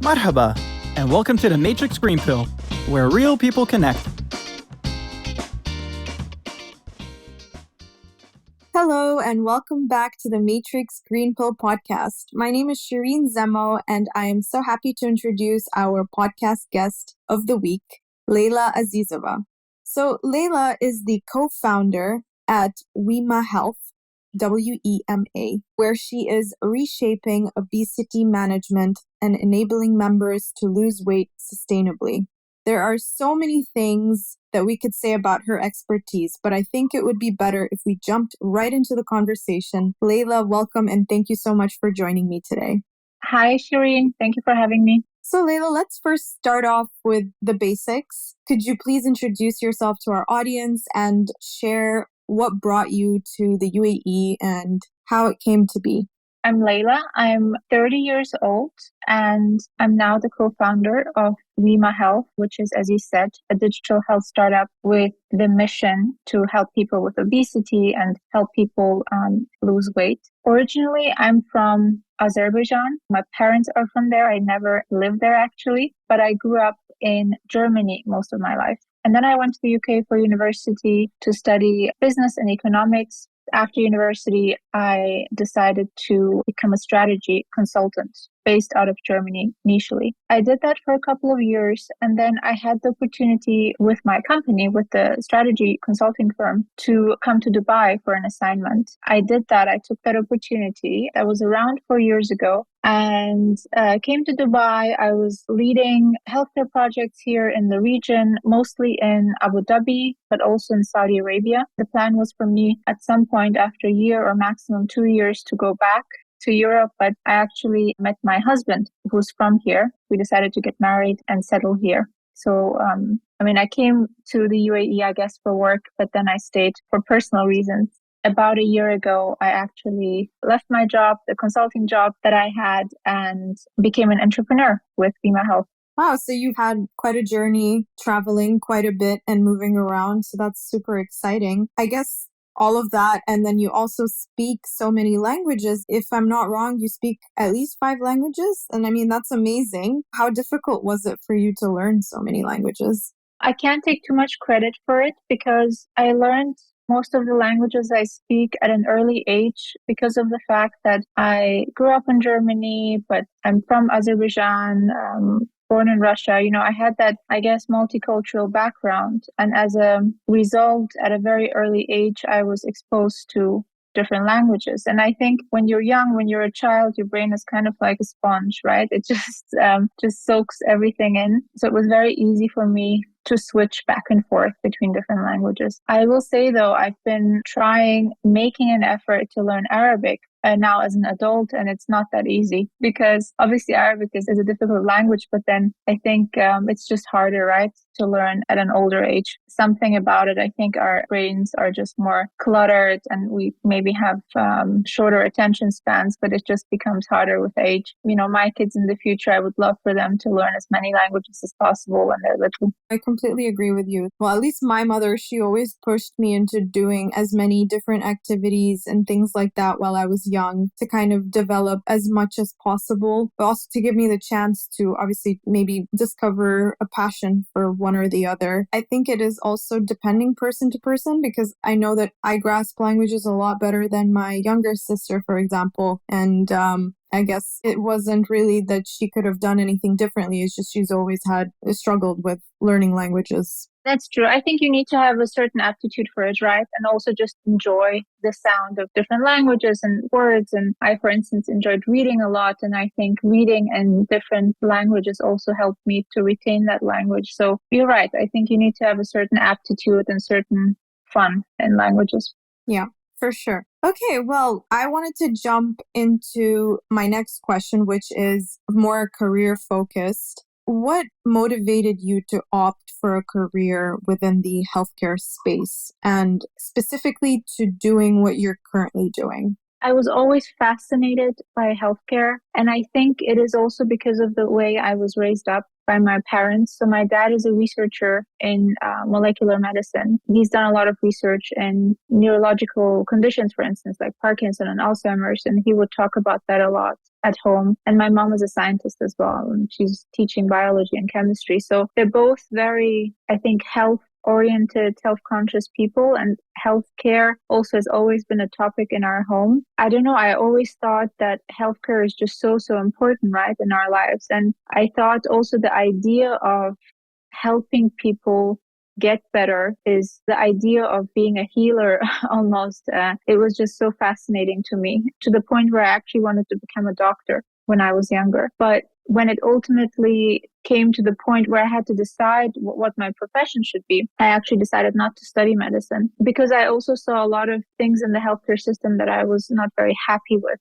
Marhaba, and welcome to the Matrix Green Pill, where real people connect. Hello, and welcome back to the Matrix Green Pill podcast. My name is Shireen Zemo, and I am so happy to introduce our podcast guest of the week, Leyla Azizova. So Leyla is the co-founder at WEMA Health, WEMA, where she is reshaping obesity management and enabling members to lose weight sustainably. There are so many things that we could say about her expertise, but I think it would be better if we jumped right into the conversation. Leyla, welcome, and thank you so much for joining me today. Hi, Shireen. Thank you for having me. So Leyla, let's first start off with the basics. Could you please introduce yourself to our audience and share what brought you to the UAE and how it came to be? I'm Leyla. I'm 30 years old, and I'm now the co-founder of WEMA Health, which is, as you said, a digital health startup with the mission to help people with obesity and help people lose weight. Originally, I'm from Azerbaijan. My parents are from there. I never lived there, actually, but I grew up in Germany most of my life. And then I went to the UK for university to study business and economics. After university, I decided to become a strategy consultant based out of Germany initially. I did that for a couple of years, and then I had the opportunity with my company, with the strategy consulting firm, to come to Dubai for an assignment. I did that. I took that opportunity. That was around 4 years ago. And came to Dubai. I was leading healthcare projects here in the region, mostly in Abu Dhabi, but also in Saudi Arabia. The plan was for me at some point after a year or maximum 2 years to go back to Europe, but I actually met my husband, who's from here. We decided to get married and settle here. So, I came to the UAE, I guess, for work, but then I stayed for personal reasons. About a year ago, I actually left my job, the consulting job that I had, and became an entrepreneur with WEMA Health. Wow, so you've had quite a journey, traveling quite a bit and moving around. So that's super exciting. I guess all of that, and then you also speak so many languages. If I'm not wrong, you speak at least 5 languages. And that's amazing. How difficult was it for you to learn so many languages? I can't take too much credit for it because I learned most of the languages I speak at an early age because of the fact that I grew up in Germany, but I'm from Azerbaijan, born in Russia. I had that, I guess, multicultural background. And as a result, at a very early age, I was exposed to different languages. And I think when you're young, when you're a child, your brain is kind of like a sponge, right? It just soaks everything in. So it was very easy for me to switch back and forth between different languages. I will say, though, I've been making an effort to learn Arabic now as an adult, and it's not that easy because obviously Arabic is a difficult language, but then I think it's just harder, right, to learn at an older age. Something about it, I think our brains are just more cluttered and we maybe have shorter attention spans, but it just becomes harder with age. My kids in the future, I would love for them to learn as many languages as possible when they're little. I completely agree with you. Well, at least my mother, she always pushed me into doing as many different activities and things like that while I was young to kind of develop as much as possible, but also to give me the chance to obviously maybe discover a passion for one or the other. I think it is also depending person to person because I know that I grasp languages a lot better than my younger sister, for example. And I guess it wasn't really that she could have done anything differently. It's just she's always struggled with learning languages. That's true. I think you need to have a certain aptitude for it, right? And also just enjoy the sound of different languages and words. And I, for instance, enjoyed reading a lot. And I think reading in different languages also helped me to retain that language. So you're right. I think you need to have a certain aptitude and certain fun in languages. Yeah, for sure. Okay, well, I wanted to jump into my next question, which is more career focused. What motivated you to opt for a career within the healthcare space and specifically to doing what you're currently doing? I was always fascinated by healthcare. And I think it is also because of the way I was raised up by my parents. So my dad is a researcher in molecular medicine. He's done a lot of research in neurological conditions, for instance, like Parkinson and Alzheimer's, and he would talk about that a lot. at home. And my mom is a scientist as well, and she's teaching biology and chemistry. So they're both very, I think, health-oriented, health-conscious people, and healthcare also has always been a topic in our home. I don't know, I always thought that healthcare is just so important, right, in our lives. And I thought also the idea of helping people get better is the idea of being a healer almost. It was just so fascinating to me, to the point where I actually wanted to become a doctor when I was younger. But when it ultimately came to the point where I had to decide what my profession should be, I actually decided not to study medicine, because I also saw a lot of things in the healthcare system that I was not very happy with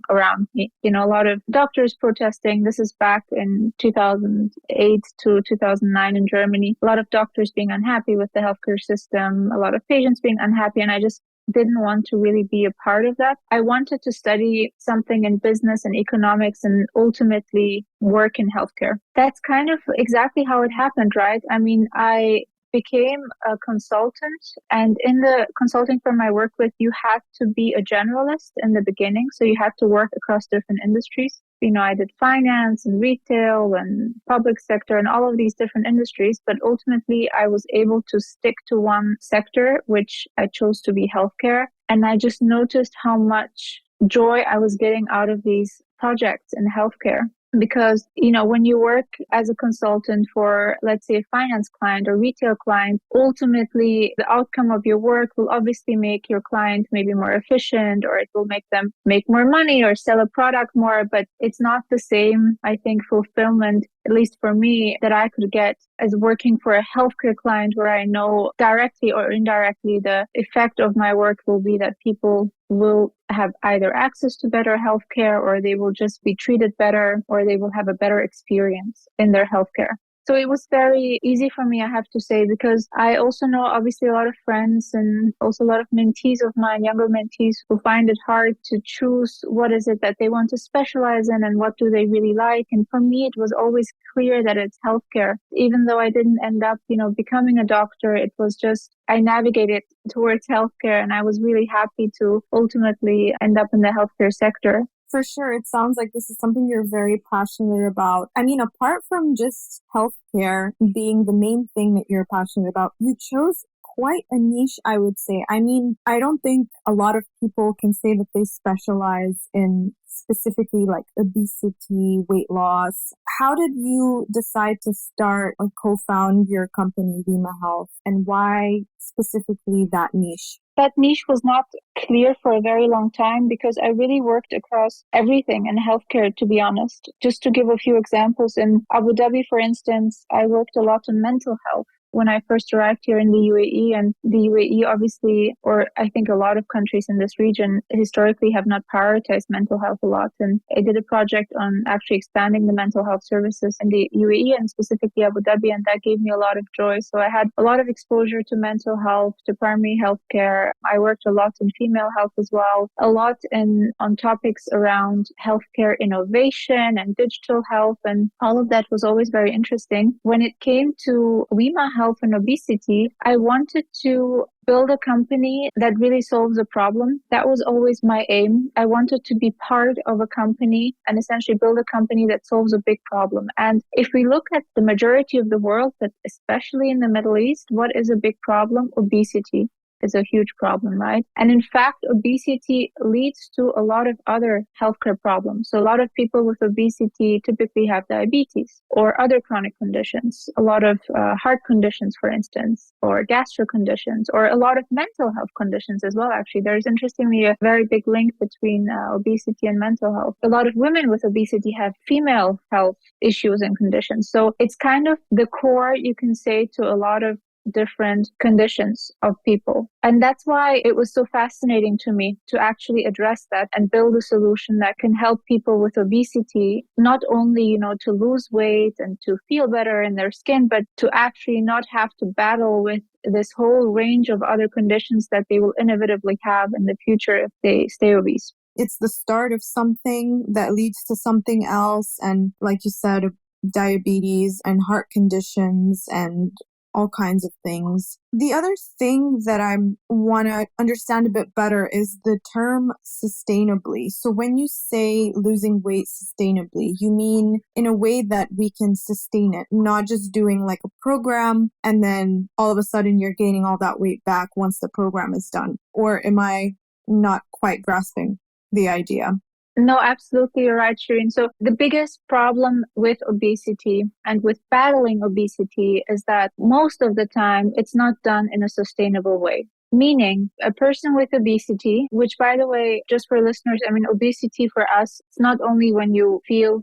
around me. You know, a lot of doctors protesting. This is back in 2008 to 2009 in Germany. A lot of doctors being unhappy with the healthcare system, a lot of patients being unhappy, and I just didn't want to really be a part of that. I wanted to study something in business and economics and ultimately work in healthcare. That's kind of exactly how it happened, right? I mean, I became a consultant, and in the consulting firm I worked with, you had to be a generalist in the beginning. So you had to work across different industries. You know, I did finance and retail and public sector and all of these different industries, but ultimately I was able to stick to one sector, which I chose to be healthcare. And I just noticed how much joy I was getting out of these projects in healthcare. Because, you know, when you work as a consultant for, let's say, a finance client or retail client, ultimately the outcome of your work will obviously make your client maybe more efficient, or it will make them make more money or sell a product more. But it's not the same, I think, fulfillment, at least for me, that I could get as working for a healthcare client, where I know directly or indirectly the effect of my work will be that people will have either access to better healthcare, or they will just be treated better, or they will have a better experience in their healthcare. So it was very easy for me, I have to say, because I also know obviously a lot of friends and also a lot of mentees of mine, younger mentees, who find it hard to choose what is it that they want to specialize in and what do they really like. And for me, it was always clear that it's healthcare. Even though I didn't end up, you know, becoming a doctor, it was just, I navigated towards healthcare, and I was really happy to ultimately end up in the healthcare sector. For sure, it sounds like this is something you're very passionate about. I mean, apart from just healthcare being the main thing that you're passionate about, you chose quite a niche, I would say. I mean, I don't think a lot of people can say that they specialize in specifically like obesity, weight loss. How did you decide to start or co-found your company, WEMA Health, and why specifically that niche? That niche was not clear for a very long time, because I really worked across everything in healthcare, to be honest. Just to give a few examples, in Abu Dhabi, for instance, I worked a lot on mental health when I first arrived here in the UAE. And the UAE obviously, or I think a lot of countries in this region historically have not prioritized mental health a lot. And I did a project on actually expanding the mental health services in the UAE and specifically Abu Dhabi, and that gave me a lot of joy. So I had a lot of exposure to mental health, to primary health care. I worked a lot in female health as well, a lot on topics around healthcare innovation and digital health, and all of that was always very interesting. When it came to WEMA Health and obesity, I wanted to build a company that really solves a problem. That was always my aim. I wanted to be part of a company and essentially build a company that solves a big problem. And if we look at the majority of the world, but especially in the Middle East, what is a big problem? Obesity is a huge problem, right? And in fact, obesity leads to a lot of other healthcare problems. So a lot of people with obesity typically have diabetes or other chronic conditions, a lot of heart conditions, for instance, or gastro conditions, or a lot of mental health conditions as well. Actually, there is interestingly a very big link between obesity and mental health. A lot of women with obesity have female health issues and conditions. So it's kind of the core, you can say, to a lot of different conditions of people. And that's why it was so fascinating to me to actually address that and build a solution that can help people with obesity, not only, you know, to lose weight and to feel better in their skin, but to actually not have to battle with this whole range of other conditions that they will inevitably have in the future if they stay obese. It's the start of something that leads to something else. And like you said, diabetes and heart conditions and all kinds of things. The other thing that I want to understand a bit better is the term sustainably. So when you say losing weight sustainably, you mean in a way that we can sustain it, not just doing like a program and then all of a sudden you're gaining all that weight back once the program is done? Or am I not quite grasping the idea? No, absolutely, you're right, Shireen. So the biggest problem with obesity and with battling obesity is that most of the time it's not done in a sustainable way. Meaning a person with obesity, which by the way, just for listeners, I mean, obesity for us, it's not only when you feel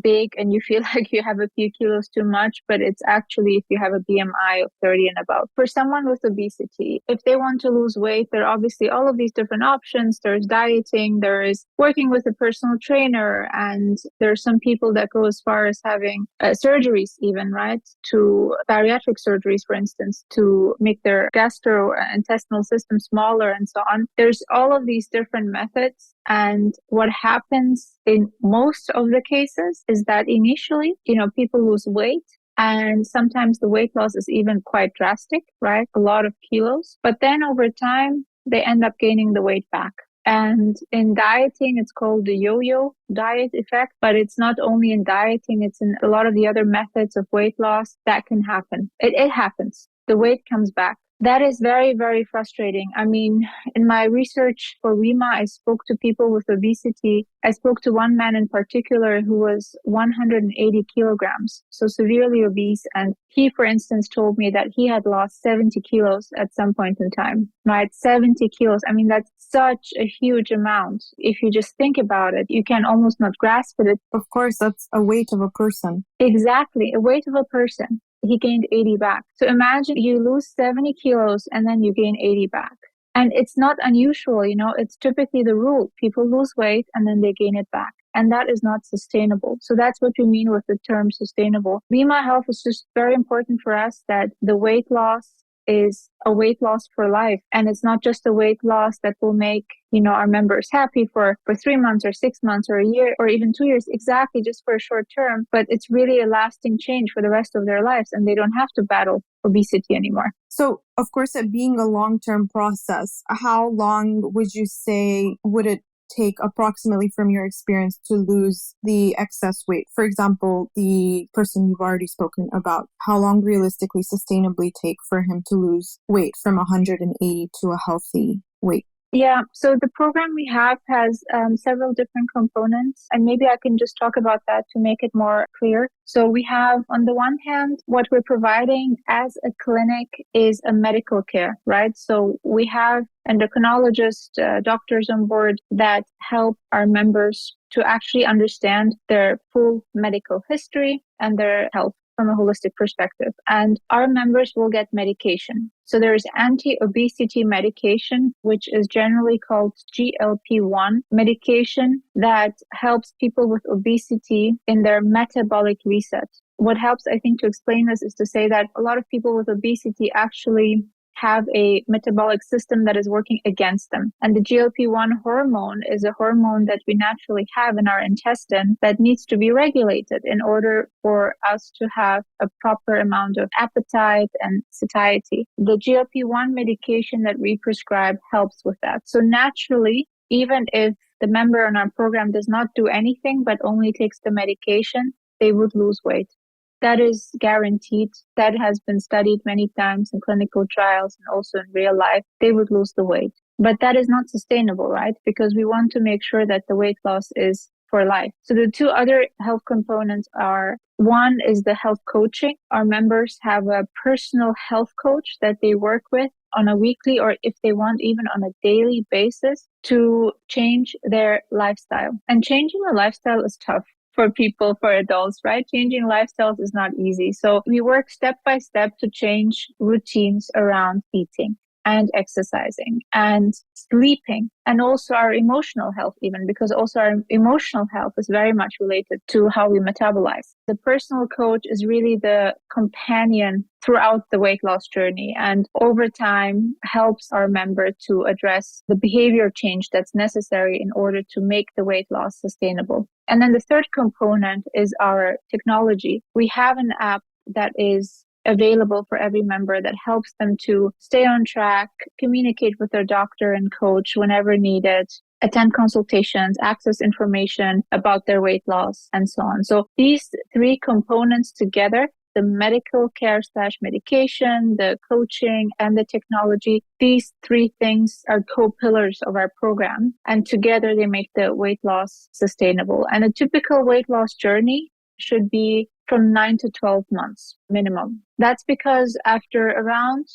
big and you feel like you have a few kilos too much, but it's actually if you have a BMI of 30 and above. For someone with obesity, if they want to lose weight, there are obviously all of these different options. There's dieting, there is working with a personal trainer, and there are some people that go as far as having surgeries even, right? To bariatric surgeries, for instance, to make their gastrointestinal system smaller and so on. There's all of these different methods. And what happens in most of the cases is that initially, people lose weight, and sometimes the weight loss is even quite drastic, right? A lot of kilos. But then over time, they end up gaining the weight back. And in dieting, it's called the yo-yo diet effect, but it's not only in dieting, it's in a lot of the other methods of weight loss that can happen. It happens. The weight comes back. That is very, very frustrating. I mean, in my research for WEMA, I spoke to people with obesity. I spoke to one man in particular who was 180 kilograms, so severely obese. And he, for instance, told me that he had lost 70 kilos at some point in time, right? 70 kilos. I mean, that's such a huge amount. If you just think about it, you can almost not grasp it. Of course, that's a weight of a person. Exactly, a weight of a person. He gained 80 back. So imagine you lose 70 kilos and then you gain 80 back. And it's not unusual, it's typically the rule. People lose weight and then they gain it back. And that is not sustainable. So that's what we mean with the term sustainable. WEMA Health is just very important for us that the weight loss is a weight loss for life. And it's not just a weight loss that will make, our members happy for 3 months or 6 months or a year or even 2 years, exactly, just for a short term. But it's really a lasting change for the rest of their lives, and they don't have to battle obesity anymore. So, of course, it being a long-term process, how long would you say would it take approximately from your experience to lose the excess weight? For example, the person you've already spoken about, how long realistically, sustainably take for him to lose weight from 180 to a healthy weight? Yeah, so the program we have has several different components, and maybe I can just talk about that to make it more clear. So we have, on the one hand, what we're providing as a clinic is a medical care, right? So we have endocrinologists, doctors on board that help our members to actually understand their full medical history and their health from a holistic perspective. And our members will get medication. So there is anti-obesity medication, which is generally called GLP-1 medication that helps people with obesity in their metabolic reset. What helps, I think, to explain this is to say that a lot of people with obesity actually have a metabolic system that is working against them. And the GLP-1 hormone is a hormone that we naturally have in our intestine that needs to be regulated in order for us to have a proper amount of appetite and satiety. The GLP-1 medication that we prescribe helps with that. So naturally, even if the member on our program does not do anything but only takes the medication, they would lose weight. That is guaranteed. That has been studied many times in clinical trials and also in real life. They would lose the weight. But that is not sustainable, right? Because we want to make sure that the weight loss is for life. So the two other health components are, one is the health coaching. Our members have a personal health coach that they work with on a weekly, or if they want, even on a daily basis, to change their lifestyle. And changing a lifestyle is tough for people, for adults, right? Changing lifestyles is not easy. So we work step by step to change routines around eating and exercising and sleeping, and also our emotional health even, because also our emotional health is very much related to how we metabolize. The personal coach is really the companion throughout the weight loss journey, and over time helps our member to address the behavior change that's necessary in order to make the weight loss sustainable. And then the third component is our technology. We have an app that is available for every member that helps them to stay on track, communicate with their doctor and coach whenever needed, attend consultations, access information about their weight loss, and so on. So these three components together, the medical care / medication, the coaching, and the technology, these three things are co-pillars of our program. And together they make the weight loss sustainable. And a typical weight loss journey should be from 9 to 12 months minimum. That's because after around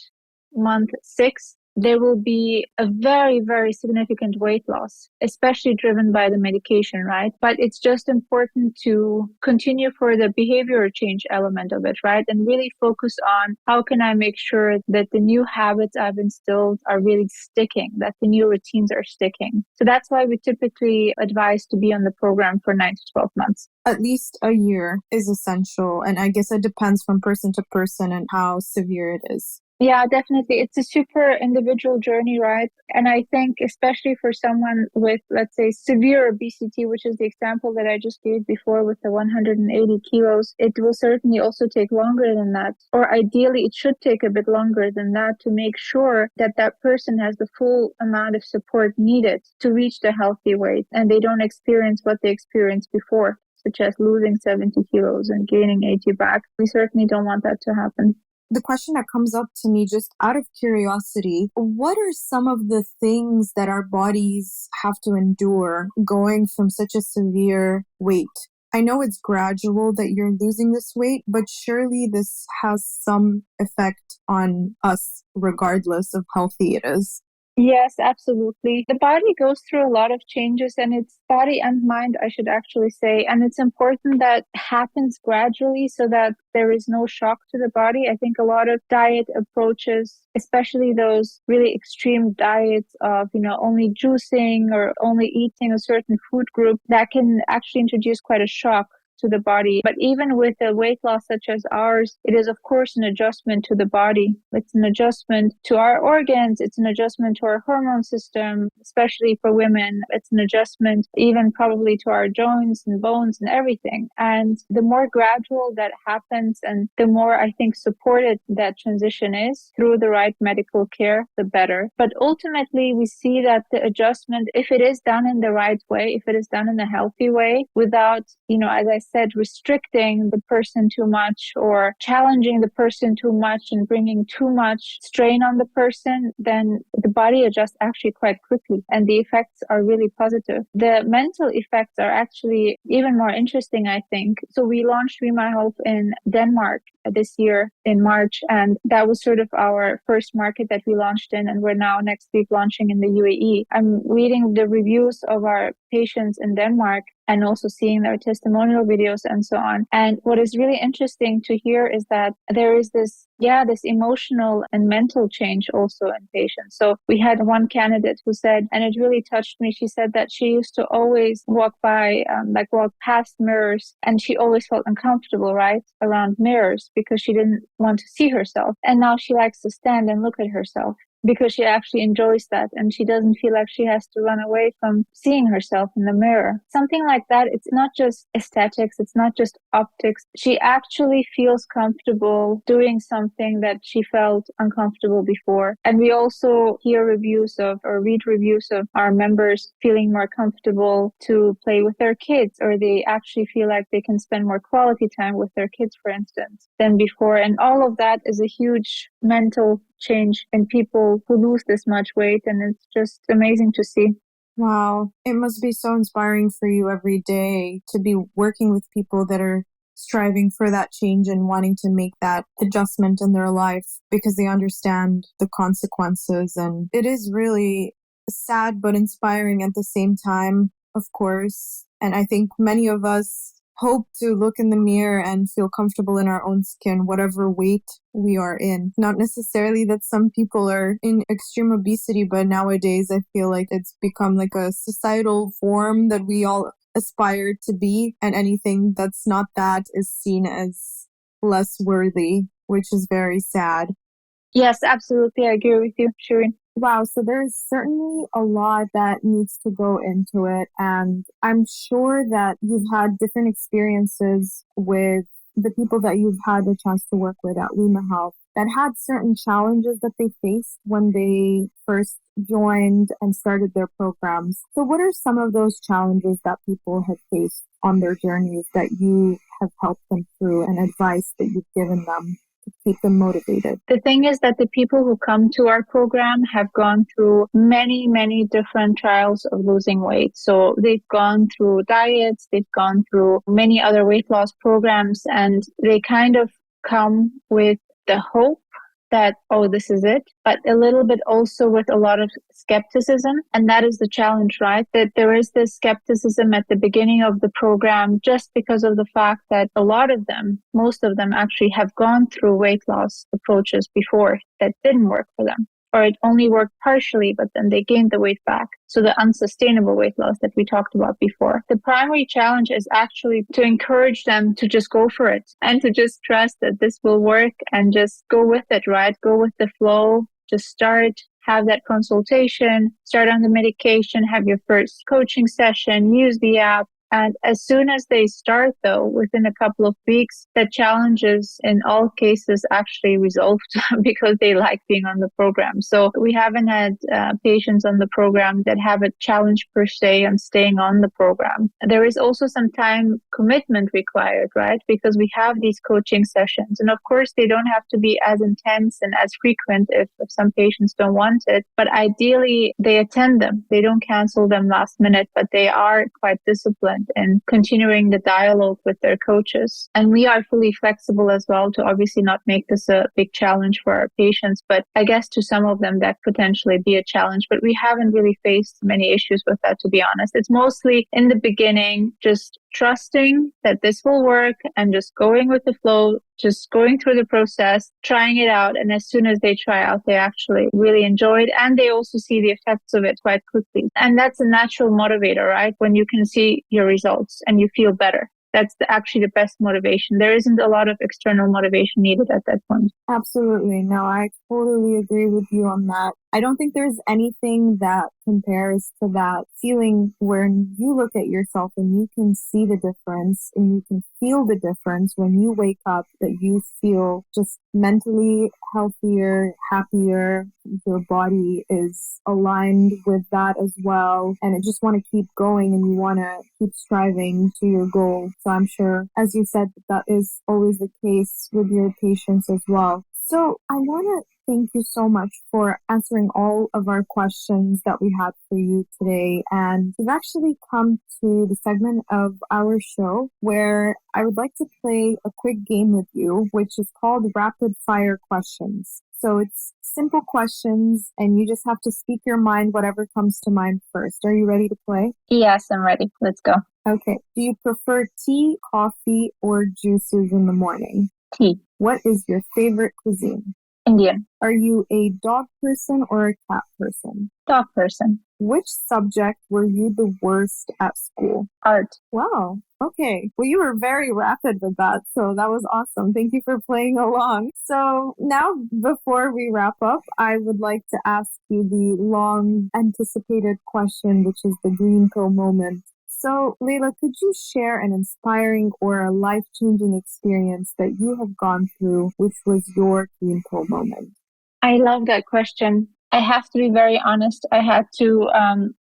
month 6, there will be a very, very significant weight loss, especially driven by the medication, right? But it's just important to continue for the behavior change element of it, right? And really focus on how can I make sure that the new habits I've instilled are really sticking, that the new routines are sticking. So that's why we typically advise to be on the program for 9 to 12 months. At least a year is essential. And I guess it depends from person to person and how severe it is. Yeah, definitely. It's a super individual journey, right? And I think especially for someone with, let's say, severe obesity, which is the example that I just gave before with the 180 kilos, it will certainly also take longer than that. Or ideally, it should take a bit longer than that to make sure that that person has the full amount of support needed to reach the healthy weight and they don't experience what they experienced before, such as losing 70 kilos and gaining 80 back. We certainly don't want that to happen. The question that comes up to me just out of curiosity, what are some of the things that our bodies have to endure going from such a severe weight? I know it's gradual that you're losing this weight, but surely this has some effect on us regardless of how healthy it is. Yes, absolutely. The body goes through a lot of changes, and it's body and mind, I should actually say. And it's important that happens gradually so that there is no shock to the body. I think a lot of diet approaches, especially those really extreme diets of, only juicing or only eating a certain food group, that can actually introduce quite a shock to the body. But even with a weight loss such as ours, it is of course an adjustment to the body. It's an adjustment to our organs. It's an adjustment to our hormone system, especially for women. It's an adjustment even probably to our joints and bones and everything. And the more gradual that happens and the more I think supported that transition is through the right medical care, the better. But ultimately we see that the adjustment, if it is done in the right way, if it is done in a healthy way, without, as I said, restricting the person too much or challenging the person too much and bringing too much strain on the person, then the body adjusts actually quite quickly and the effects are really positive. The mental effects are actually even more interesting, I think. So we launched WEMA Health in Denmark this year in March, and that was sort of our first market that we launched in, and we're now next week launching in the UAE. I'm reading the reviews of our patients in Denmark and also seeing their testimonial videos and so on. And what is really interesting to hear is that there is this emotional and mental change also in patients. So we had one candidate who said, and it really touched me, she said that she used to always walk past mirrors, and she always felt uncomfortable, right, around mirrors because she didn't want to see herself. And now she likes to stand and look at herself because she actually enjoys that and she doesn't feel like she has to run away from seeing herself in the mirror. Something like that. It's not just aesthetics. It's not just optics. She actually feels comfortable doing something that she felt uncomfortable before. And we also hear reviews of or read reviews of our members feeling more comfortable to play with their kids, or they actually feel like they can spend more quality time with their kids, for instance, than before. And all of that is a huge mental change in people who lose this much weight, and it's just amazing to see. Wow, it must be so inspiring for you every day to be working with people that are striving for that change and wanting to make that adjustment in their life because they understand the consequences. And it is really sad but inspiring at the same time, of course. And I think many of us hope to look in the mirror and feel comfortable in our own skin, whatever weight we are in. Not necessarily that some people are in extreme obesity, but nowadays I feel like it's become like a societal form that we all aspire to be, and anything that's not that is seen as less worthy, which is very sad. Yes, absolutely. I agree with you, Shireen. Wow, so there's certainly a lot that needs to go into it. And I'm sure that you've had different experiences with the people that you've had a chance to work with at WEMA Health that had certain challenges that they faced when they first joined and started their programs. So what are some of those challenges that people have faced on their journeys that you have helped them through, and advice that you've given them to keep them motivated? The thing is that the people who come to our program have gone through many, many different trials of losing weight. So they've gone through diets, they've gone through many other weight loss programs, and they kind of come with the hope that, oh, this is it, but a little bit also with a lot of skepticism. And that is the challenge, right? That there is this skepticism at the beginning of the program just because of the fact that a lot of them, most of them actually have gone through weight loss approaches before that didn't work for them. Or it only worked partially, but then they gained the weight back. So the unsustainable weight loss that we talked about before. The primary challenge is actually to encourage them to just go for it and to just trust that this will work and just go with it, right? Go with the flow, just start, have that consultation, start on the medication, have your first coaching session, use the app. And as soon as they start, though, within a couple of weeks, the challenges in all cases actually resolved because they like being on the program. So we haven't had patients on the program that have a challenge per se on staying on the program. There is also some time commitment required, right? Because we have these coaching sessions. And of course, they don't have to be as intense and as frequent if some patients don't want it. But ideally, they attend them. They don't cancel them last minute, but they are quite disciplined and continuing the dialogue with their coaches. And we are fully flexible as well to obviously not make this a big challenge for our patients. But I guess to some of them that potentially be a challenge. But we haven't really faced many issues with that, to be honest. It's mostly in the beginning, just trusting that this will work and just going with the flow, just going through the process, trying it out. And as soon as they try out, they actually really enjoy it. And they also see the effects of it quite quickly. And that's a natural motivator, right? When you can see your results and you feel better. That's actually the best motivation. There isn't a lot of external motivation needed at that point. Absolutely. No, I totally agree with you on that. I don't think there's anything that compares to that feeling when you look at yourself and you can see the difference and you can feel the difference when you wake up, that you feel just mentally healthier, happier. Your body is aligned with that as well. And you just want to keep going and you want to keep striving to your goal. So I'm sure, as you said, that is always the case with your patients as well. So I want to thank you so much for answering all of our questions that we had for you today. And we've actually come to the segment of our show where I would like to play a quick game with you, which is called Rapid Fire Questions. So it's simple questions and you just have to speak your mind, whatever comes to mind first. Are you ready to play? Yes, I'm ready. Let's go. Okay. Do you prefer tea, coffee, or juices in the morning? Tea. What is your favorite cuisine? Indian. Are you a dog person or a cat person? Dog person. Which subject were you the worst at school? Art. Wow. Okay. Well, you were very rapid with that, so that was awesome. Thank you for playing along. So now, before we wrap up, I would like to ask you the long anticipated question, which is the green pill moment. So, Leyla, could you share an inspiring or a life-changing experience that you have gone through, which was your green pill moment? I love that question. I have to be very honest. I had to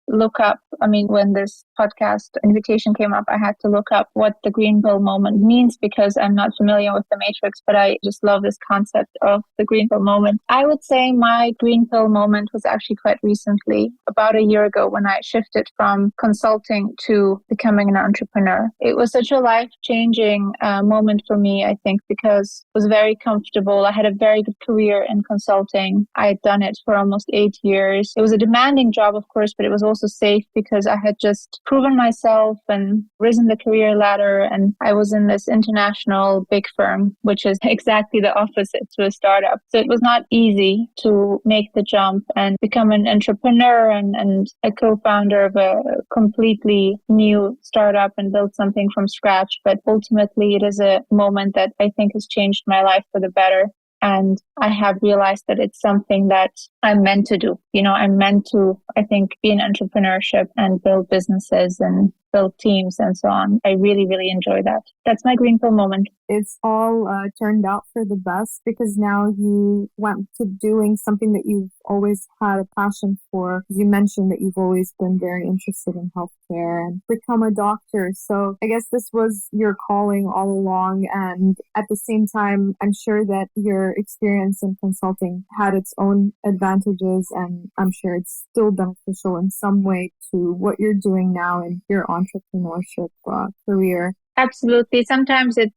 look up, when this podcast invitation came up, I had to look up what the green pill moment means because I'm not familiar with the matrix, but I just love this concept of the green pill moment. I would say my green pill moment was actually quite recently, about a year ago, when I shifted from consulting to becoming an entrepreneur. It was such a life-changing moment for me, I think, because it was very comfortable. I had a very good career in consulting. I had done it for almost 8 years. It was a demanding job, of course, but it was also safe because I had just proven myself and risen the career ladder. And I was in this international big firm, which is exactly the opposite to a startup. So it was not easy to make the jump and become an entrepreneur and a co-founder of a completely new startup and build something from scratch. But ultimately, it is a moment that I think has changed my life for the better. And I have realized that it's something that I'm meant to do. I'm meant to, I think, be in entrepreneurship and build businesses and build teams and so on. I really, really enjoy that. That's my green pill moment. it's all turned out for the best because now you went to doing something that you've always had a passion for. You mentioned that you've always been very interested in healthcare and become a doctor. So I guess this was your calling all along. And at the same time, I'm sure that your experience in consulting had its own advantages, and I'm sure it's still beneficial in some way to what you're doing now in your entrepreneurship career. Absolutely. Sometimes it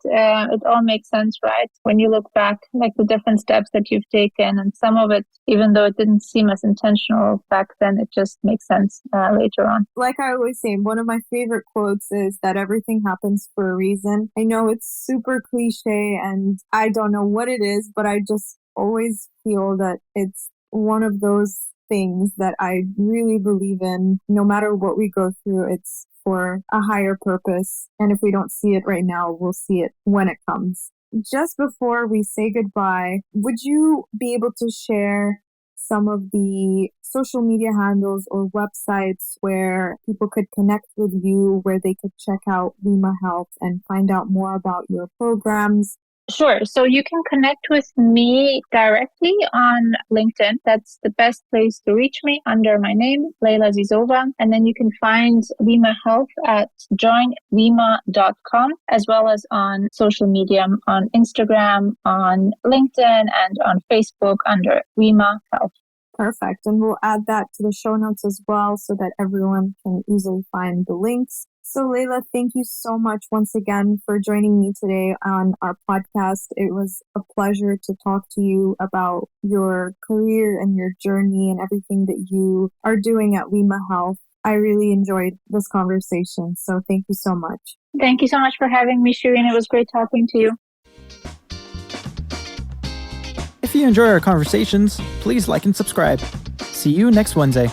all makes sense, right? When you look back, like the different steps that you've taken, and some of it, even though it didn't seem as intentional back then, it just makes sense later on. Like I always say, one of my favorite quotes is that everything happens for a reason. I know it's super cliche and I don't know what it is, but I just always feel that it's one of those things that I really believe in. No matter what we go through, it's for a higher purpose. And if we don't see it right now, we'll see it when it comes. Just before we say goodbye, would you be able to share some of the social media handles or websites where people could connect with you, where they could check out WEMA Health and find out more about your programs? Sure. So you can connect with me directly on LinkedIn. That's the best place to reach me under my name, Leyla Azizova. And then you can find WEMA Health at joinwema.com, as well as on social media, on Instagram, on LinkedIn, and on Facebook under WEMA Health. Perfect. And we'll add that to the show notes as well so that everyone can easily find the links. So Leyla, thank you so much once again for joining me today on our podcast. It was a pleasure to talk to you about your career and your journey and everything that you are doing at WEMA Health. I really enjoyed this conversation. So thank you so much. Thank you so much for having me, Shireen. It was great talking to you. If you enjoy our conversations, please like and subscribe. See you next Wednesday.